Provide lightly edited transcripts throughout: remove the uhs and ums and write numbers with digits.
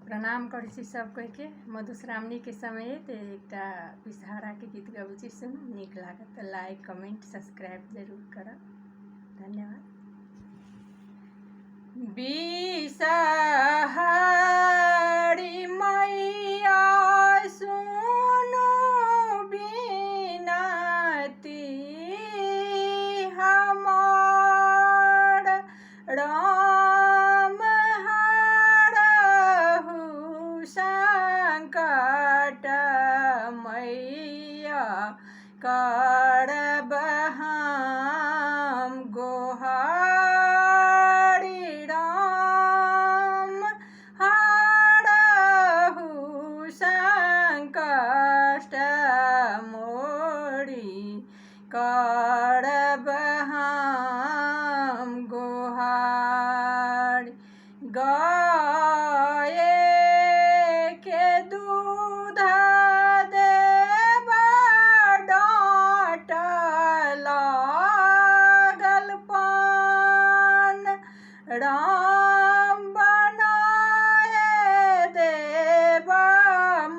प्रणाम करै छी सब कोई के। मधुश्रावणी के समय ते एकटा पिसहारा के गीत गबै छी, सुनू नीक लागत तो लाइक कमेंट सब्सक्राइब जरूर करब। धन्यवाद। बिसहारी मैया सुनु बिनती हमर, राम हरहु संकट मैया करब हम गोहारी, राम हरहु संकट मोरी करब हम गोहारी। गाय के दूध देब डाँट लागल पान, राम बनाए देब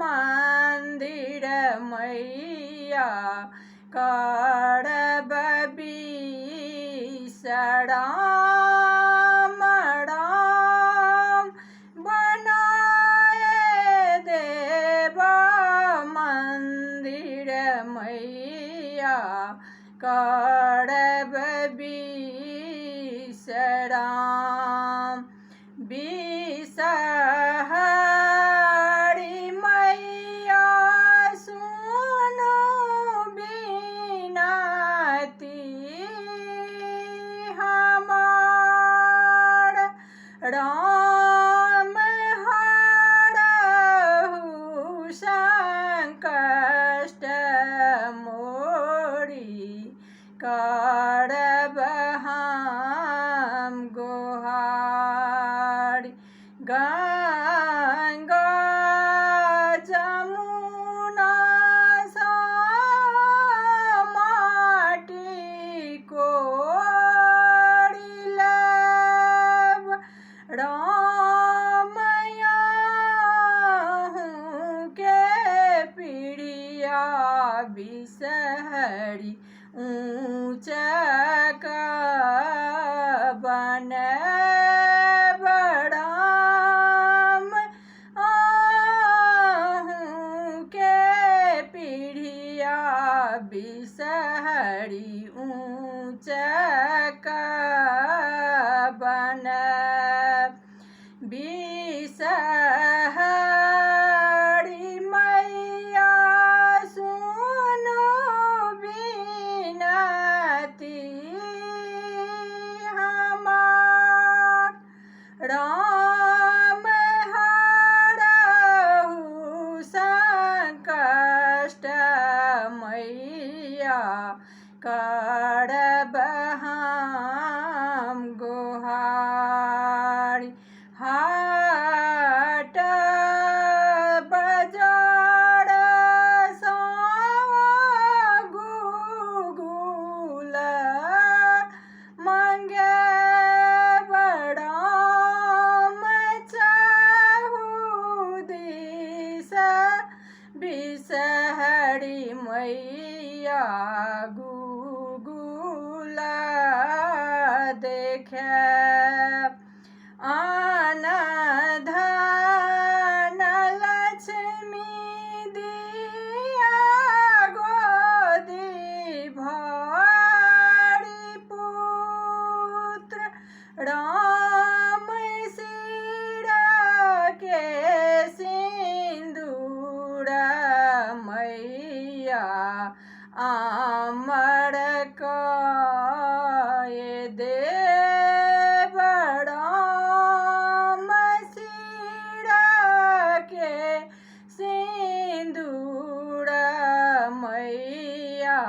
मंदिर मैया करब विश्राम, राम बनाए देब मंदिर मैया करब विश्राम। बिसहारी मैया सुनु बिनती हमर, राम हरहु संकट मोरी करब हम गोहारी। गंगा जमुना माटी कोरि लेब, राम अहूँ के प्रिया बिसहरी ऊँच बनब, राम अहूँ के प्रिया बिसहरी ऊँच बनब। बिसहारी मैया सुनु बिनती हमर, राम हरहु संकट मैया करब हम गोहारी। हाट बजार सँ गुगुल मंगेब, राम चाहु दिस बिसहरी मैया गुगुल देखब। आन धन लक्ष्मी दिया गोदी भरी पुत्र, राम सिर के सिंदूर मैया अमर कए देब, राम सिर के सिंदूर मैया